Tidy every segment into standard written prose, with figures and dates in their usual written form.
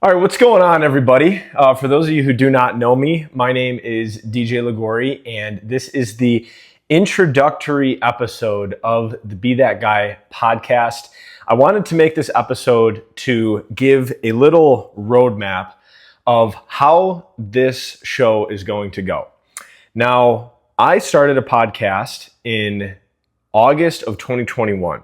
All right, what's going on, everybody? For those of you who do not know me, my name is DJ Ligori, and this is the introductory episode of the Be That Guy podcast. I wanted to make this episode to give a little roadmap of how this show is going to go. Now, I started a podcast in August of 2021,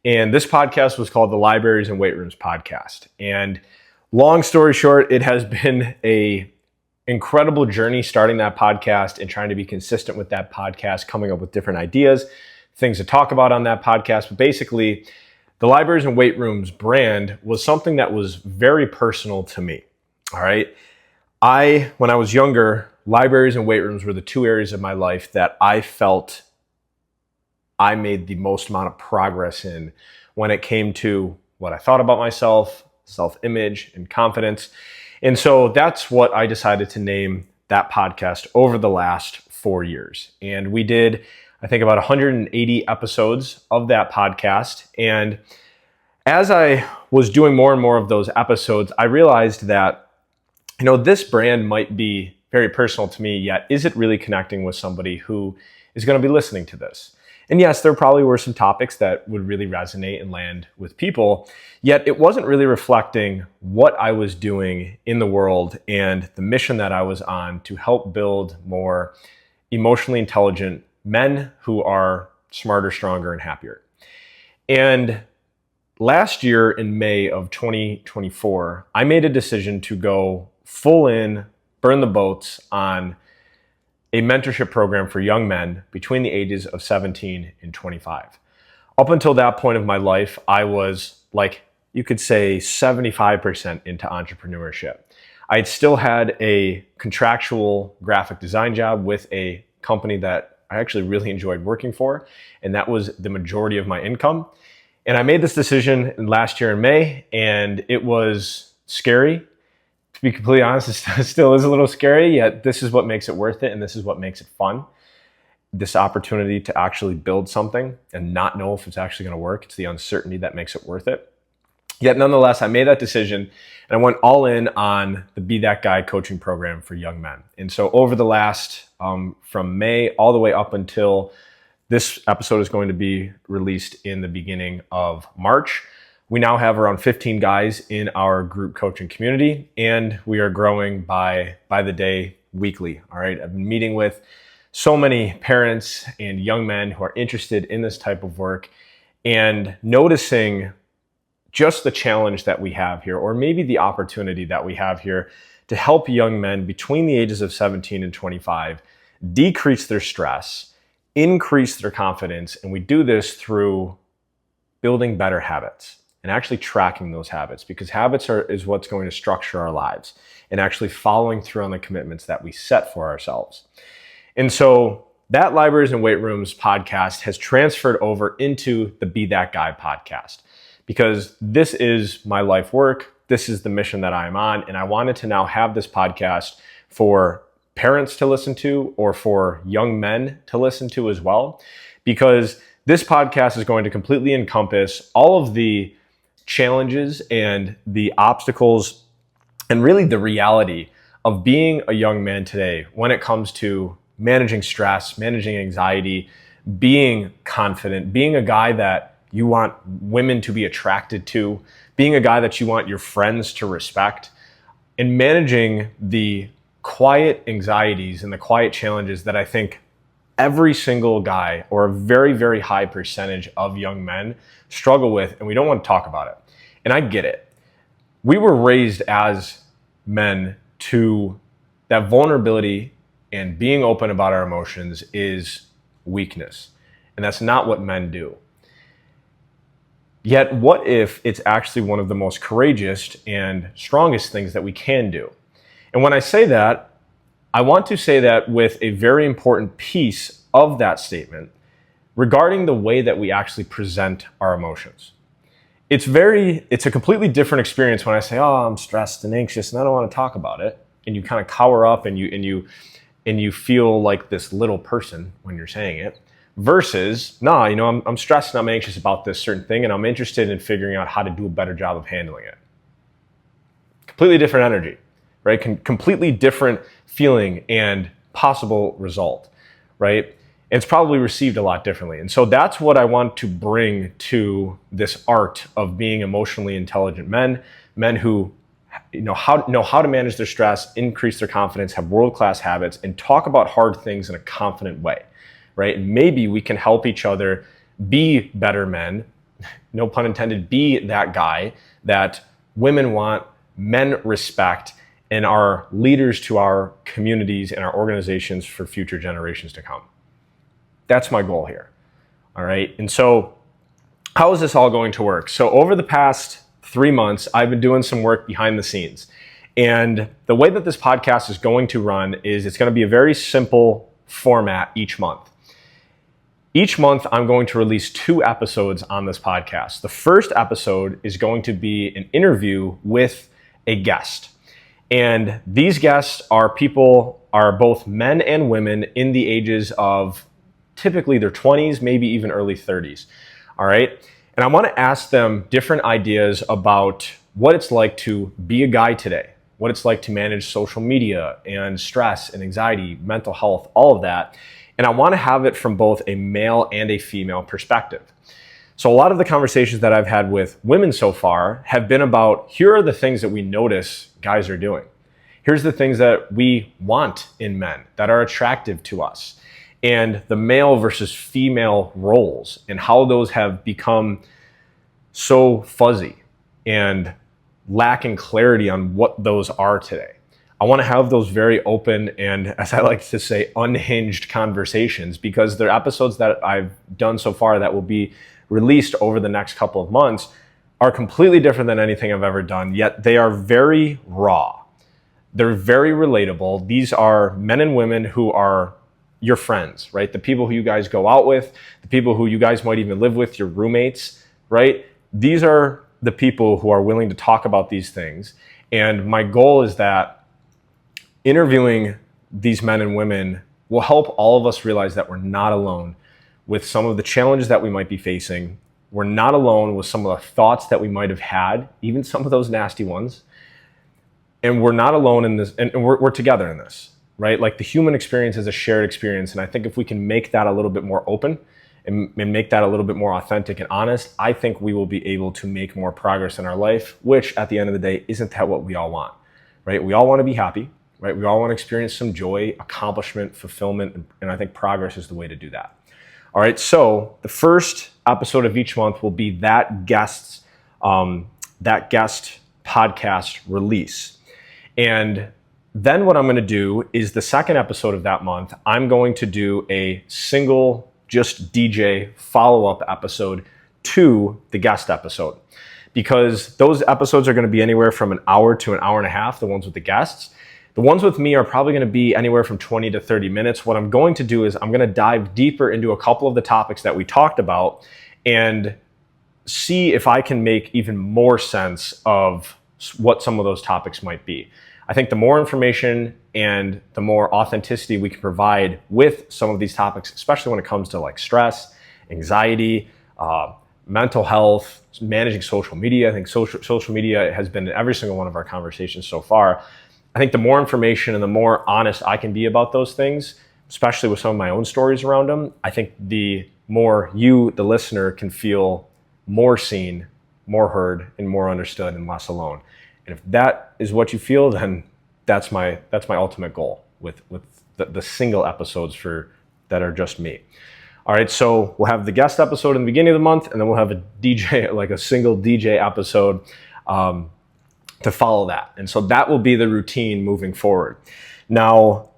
and this podcast was called the Libraries and Weight Rooms Podcast. And long story short, it has been an incredible journey starting that podcast and trying to be consistent with that podcast, coming up with different ideas, things to talk about on that podcast. But basically, the Libraries and Weight Rooms brand was something that was very personal to me. All right. When I was younger, libraries and weight rooms were the two areas of my life that I felt I made the most amount of progress in when it came to what I thought about myself, self-image, and confidence. And so that's what I decided to name that podcast over the last 4 years. And we did, I think, about 180 episodes of that podcast. And as I was doing more and more of those episodes, I realized that, this brand might be very personal to me, yet is it really connecting with somebody who is going to be listening to this? And yes, there probably were some topics that would really resonate and land with people, yet it wasn't really reflecting what I was doing in the world and the mission that I was on to help build more emotionally intelligent men who are smarter, stronger, and happier. And last year in May of 2024, I made a decision to go full in, burn the boats on a mentorship program for young men between the ages of 17 and 25. Up until that point of my life, I was, like you could say, 75% into entrepreneurship. I had still had a contractual graphic design job with a company that I actually really enjoyed working for, and that was the majority of my income. And I made this decision last year in May, and it was scary. To be completely honest, it still is a little scary, yet this is what makes it worth it, and this is what makes it fun. This opportunity to actually build something and not know if it's actually going to work. It's the uncertainty that makes it worth it. Yet nonetheless, I made that decision, and I went all in on the Be That Guy coaching program for young men. And so over the last, from May all the way up until this episode is going to be released in the beginning of March, we now have around 15 guys in our group coaching community, and we are growing by the day, weekly. All right. I've been meeting with so many parents and young men who are interested in this type of work and noticing just the challenge that we have here, or maybe the opportunity that we have here to help young men between the ages of 17 and 25 decrease their stress, increase their confidence. And we do this through building better habits and actually tracking those habits, because habits is what's going to structure our lives, and actually following through on the commitments that we set for ourselves. And so that Libraries and Weight Rooms podcast has transferred over into the Be That Guy podcast, because this is my life work. This is the mission that I'm on. And I wanted to now have this podcast for parents to listen to, or for young men to listen to as well, because this podcast is going to completely encompass all of the challenges and the obstacles and really the reality of being a young man today when it comes to managing stress, managing anxiety, being confident, being a guy that you want women to be attracted to, being a guy that you want your friends to respect, and managing the quiet anxieties and the quiet challenges that I think every single guy, or a very, very high percentage of young men, struggle with, and we don't want to talk about it. And I get it. We were raised as men to that vulnerability and being open about our emotions is weakness. And that's not what men do. Yet, what if it's actually one of the most courageous and strongest things that we can do? And when I say that, I want to say that with a very important piece of that statement regarding the way that we actually present our emotions. It's a completely different experience when I say, oh, I'm stressed and anxious and I don't want to talk about it. And you kind of cower up and you feel like this little person when you're saying it, versus, I'm stressed and I'm anxious about this certain thing and I'm interested in figuring out how to do a better job of handling it. completely different energy, right? Completely different feeling and possible result, right? And it's probably received a lot differently. And so that's what I want to bring to this art of being emotionally intelligent men who know how to manage their stress, increase their confidence, have world-class habits, and talk about hard things in a confident way, right? And maybe we can help each other be better men, no pun intended, be that guy that women want, men respect, and are leaders to our communities and our organizations for future generations to come. That's my goal here. All right. And so how is this all going to work? So over the past 3 months, I've been doing some work behind the scenes. And the way that this podcast is going to run is it's going to be a very simple format each month. Each month, I'm going to release 2 episodes on this podcast. The first episode is going to be an interview with a guest. And these guests are both men and women in the ages of typically their 20s, maybe even early 30s. All right. And I want to ask them different ideas about what it's like to be a guy today, what it's like to manage social media and stress and anxiety, mental health, all of that. And I want to have it from both a male and a female perspective. So a lot of the conversations that I've had with women so far have been about, here are the things that we notice guys are doing. Here's the things that we want in men that are attractive to us. And the male versus female roles and how those have become so fuzzy and lacking clarity on what those are today. I want to have those very open and, as I like to say, unhinged conversations, because they're episodes that I've done so far that will be released over the next couple of months are completely different than anything I've ever done, yet they are very raw. They're very relatable. These are men and women who are your friends, right? The people who you guys go out with, the people who you guys might even live with, your roommates, right? These are the people who are willing to talk about these things. And my goal is that interviewing these men and women will help all of us realize that we're not alone with some of the challenges that we might be facing. We're not alone with some of the thoughts that we might have had, even some of those nasty ones. And we're not alone in this, and we're together in this, right? Like the human experience is a shared experience. And I think if we can make that a little bit more open and make that a little bit more authentic and honest, I think we will be able to make more progress in our life, which at the end of the day, isn't that what we all want, right? We all want to be happy, right? We all want to experience some joy, accomplishment, fulfillment, and I think progress is the way to do that. All right, so the first episode of each month will be that guest podcast release. And then what I'm going to do is the second episode of that month, I'm going to do a single just DJ follow-up episode to the guest episode, because those episodes are going to be anywhere from an hour to an hour and a half, the ones with the guests. The ones with me are probably going to be anywhere from 20 to 30 minutes. What I'm going to do is I'm going to dive deeper into a couple of the topics that we talked about and see if I can make even more sense of what some of those topics might be. I think the more information and the more authenticity we can provide with some of these topics, especially when it comes to like stress, anxiety, mental health, managing social media. I think social media has been in every single one of our conversations so far. I think the more information and the more honest I can be about those things, especially with some of my own stories around them, I think the more you, the listener, can feel more seen, more heard, and more understood and less alone. And if that is what you feel, then that's my ultimate goal with the single episodes that are just me. All right, so we'll have the guest episode in the beginning of the month, and then we'll have a DJ, like a single DJ episode to follow that. And so that will be the routine moving forward. Now,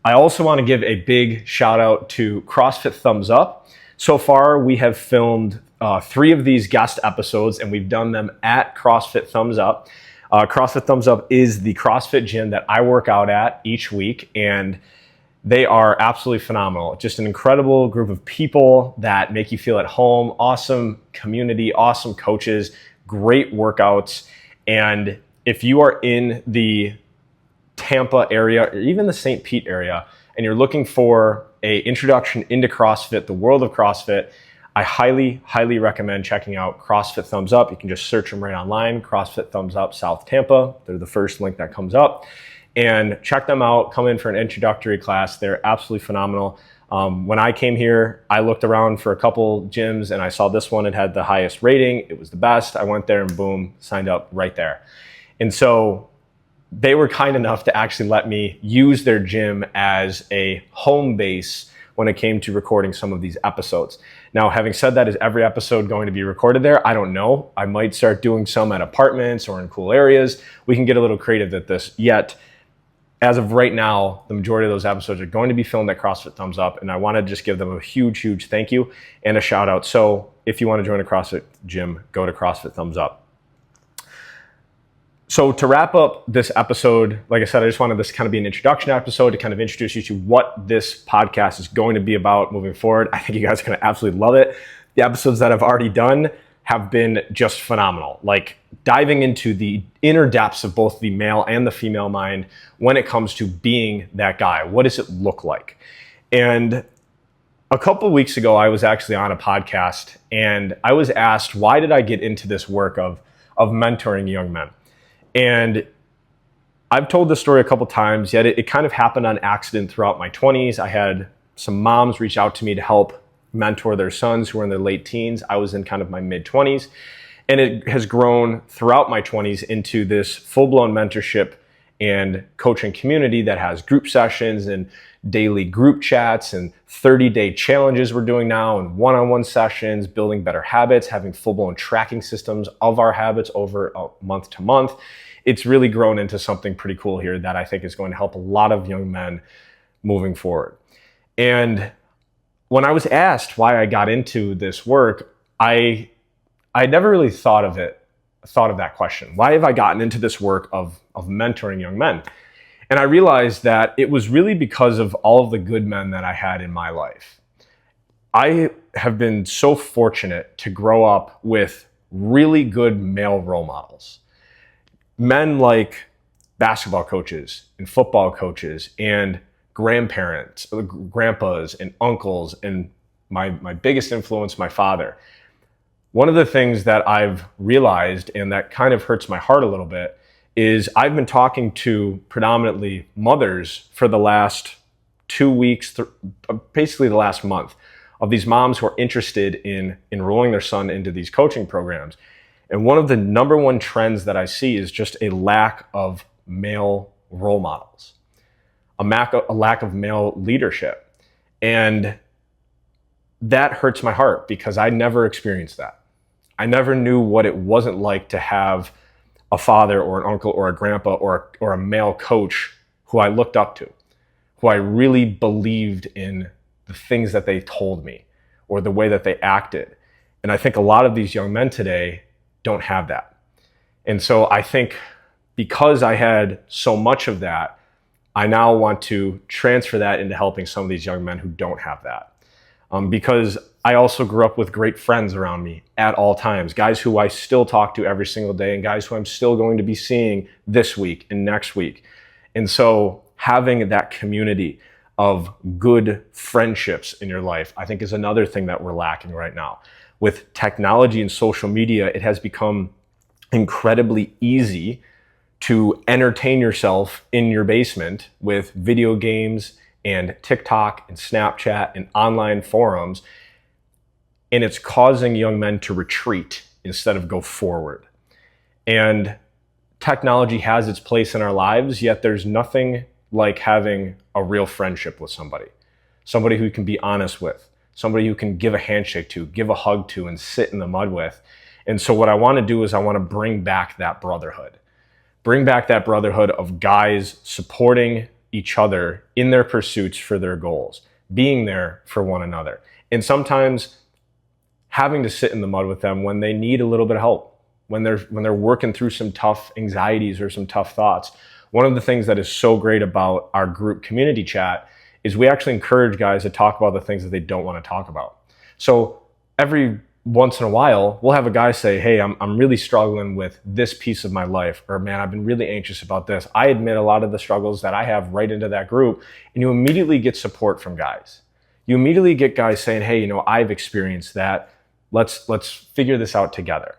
I also want to give a big shout out to CrossFit Thumbs Up. So far, we have filmed 3 of these guest episodes, and we've done them at CrossFit Thumbs Up. CrossFit Thumbs Up is the CrossFit gym that I work out at each week, and they are absolutely phenomenal. Just an incredible group of people that make you feel at home, awesome community, awesome coaches, great workouts. And if you are in the Tampa area or even the St. Pete area and you're looking for an introduction into CrossFit, the world of CrossFit, I highly, highly recommend checking out CrossFit Thumbs Up. You can just search them right online, CrossFit Thumbs Up South Tampa. They're the first link that comes up. And check them out, come in for an introductory class. They're absolutely phenomenal. When I came here, I looked around for a couple gyms and I saw this one. It had the highest rating. It was the best. I went there and boom, signed up right there. And so they were kind enough to actually let me use their gym as a home base when it came to recording some of these episodes. Now, having said that, is every episode going to be recorded there? I don't know. I might start doing some at apartments or in cool areas. We can get a little creative at this yet. As of right now, the majority of those episodes are going to be filmed at CrossFit Thumbs Up, and I want to just give them a huge, huge thank you and a shout out. So if you want to join a CrossFit gym, go to CrossFit Thumbs Up. So to wrap up this episode, like I said, I just wanted this to kind of be an introduction episode to kind of introduce you to what this podcast is going to be about moving forward. I think you guys are going to absolutely love it. The episodes that I've already done have been just phenomenal. Like diving into the inner depths of both the male and the female mind when it comes to being that guy. What does it look like? And a couple of weeks ago, I was actually on a podcast and I was asked, why did I get into this work of mentoring young men? And I've told this story a couple times, yet it kind of happened on accident throughout my 20s. I had some moms reach out to me to help mentor their sons who were in their late teens. I was in kind of my mid 20s, and it has grown throughout my 20s into this full-blown mentorship and coaching community that has group sessions and daily group chats and 30-day challenges we're doing now, and one-on-one sessions, building better habits, having full-blown tracking systems of our habits over month to month. It's really grown into something pretty cool here that I think is going to help a lot of young men moving forward. And when I was asked why I got into this work, I never really thought of that question. Why have I gotten into this work of mentoring young men? And I realized that it was really because of all of the good men that I had in my life. I have been so fortunate to grow up with really good male role models. Men like basketball coaches and football coaches and grandparents, grandpas and uncles, and my biggest influence, my father. One of the things that I've realized, and that kind of hurts my heart a little bit, is I've been talking to predominantly mothers for the last 2 weeks, basically the last month, of these moms who are interested in enrolling their son into these coaching programs. And one of the number one trends that I see is just a lack of male role models, a lack of male leadership. And that hurts my heart because I never experienced that. I never knew what it wasn't like to have a father or an uncle or a grandpa or a male coach who I looked up to, who I really believed in the things that they told me or the way that they acted. And I think a lot of these young men today don't have that. And so I think because I had so much of that, I now want to transfer that into helping some of these young men who don't have that. Because I also grew up with great friends around me at all times, guys who I still talk to every single day and guys who I'm still going to be seeing this week and next week. And so having that community of good friendships in your life, I think is another thing that we're lacking right now. With technology and social media, it has become incredibly easy to entertain yourself in your basement with video games and TikTok and Snapchat and online forums. And it's causing young men to retreat instead of go forward. And technology has its place in our lives, yet there's nothing like having a real friendship with somebody who you can be honest with, somebody you can give a handshake to, give a hug to, and sit in the mud with. And so what I want to do is I want to bring back that brotherhood. Bring back that brotherhood of guys supporting each other in their pursuits for their goals, being there for one another. And sometimes having to sit in the mud with them when they need a little bit of help, when they're working through some tough anxieties or some tough thoughts. One of the things that is so great about our group community chat is we actually encourage guys to talk about the things that they don't want to talk about. So every once in a while, we'll have a guy say, hey, I'm really struggling with this piece of my life, or man, I've been really anxious about this. I admit a lot of the struggles that I have right into that group, and you immediately get support from guys. you immediately get guys saying, hey, I've experienced that. Let's figure this out together,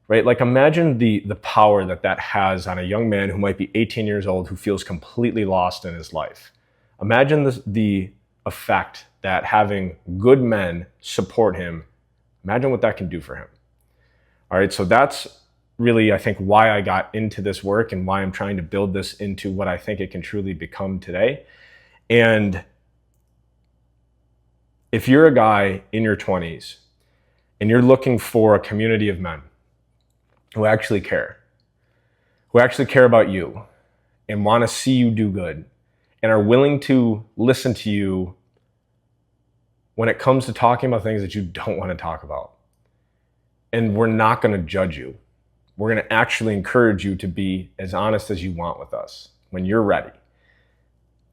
right? Like imagine the power that has on a young man who might be 18 years old who feels completely lost in his life. Imagine the effect that having good men support him. Imagine what that can do for him. All right, so that's really, I think, why I got into this work and why I'm trying to build this into what I think it can truly become today. And if you're a guy in your 20s and you're looking for a community of men who actually care about you and want to see you do good and are willing to listen to you when it comes to talking about things that you don't want to talk about, and we're not going to judge you. We're going to actually encourage you to be as honest as you want with us when you're ready.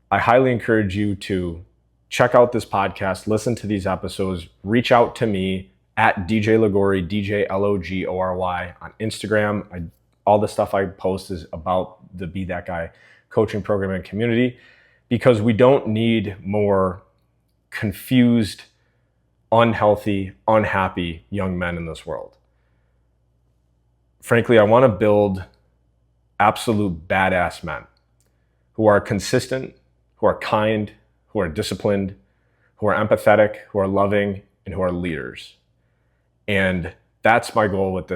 I highly encourage you to check out this podcast, listen to these episodes, reach out to me at DJ Ligory, DJLOGORY on Instagram. All the stuff I post is about the Be That Guy coaching program and community, because we don't need more confused, unhealthy, unhappy young men in this world. Frankly, I want to build absolute badass men who are consistent, who are kind, who are disciplined, who are empathetic, who are loving, and who are leaders. And that's my goal with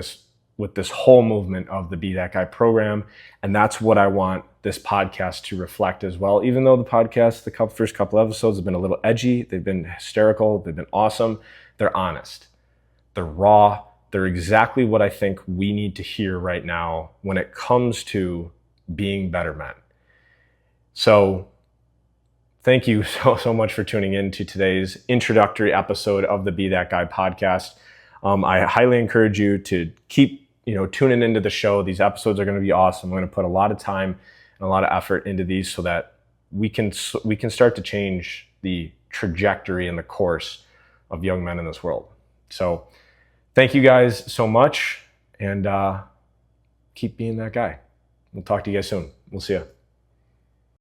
this whole movement of the Be That Guy program. And that's what I want this podcast to reflect as well. Even though the podcast, the first couple episodes have been a little edgy, they've been hysterical, they've been awesome, they're honest, they're raw, they're exactly what I think we need to hear right now when it comes to being better men. So thank you so much for tuning in to today's introductory episode of the Be That Guy podcast. I highly encourage you to keep tuning into the show. These episodes are going to be awesome. I'm going to put a lot of time and a lot of effort into these so that we can start to change the trajectory and the course of young men in this world. So thank you guys so much, and keep being that guy. We'll talk to you guys soon. We'll see you.